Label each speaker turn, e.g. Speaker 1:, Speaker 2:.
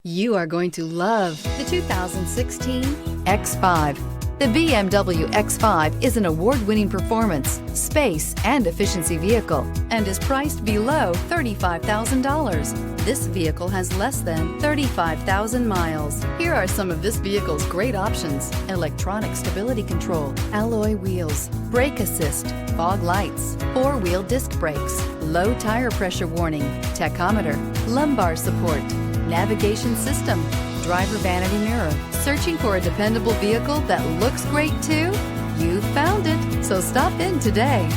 Speaker 1: You are going to love the 2016 X5. The BMW X5 is an award-winning performance, space, and efficiency vehicle and is priced below $35,000. This vehicle has less than 35,000 miles. Here are some of this vehicle's great options: electronic stability control, alloy wheels, brake assist, fog lights, four-wheel disc brakes, low tire pressure warning, tachometer, lumbar support, navigation system, driver vanity mirror. Searching for a dependable vehicle that looks great too? You found it, so stop in today.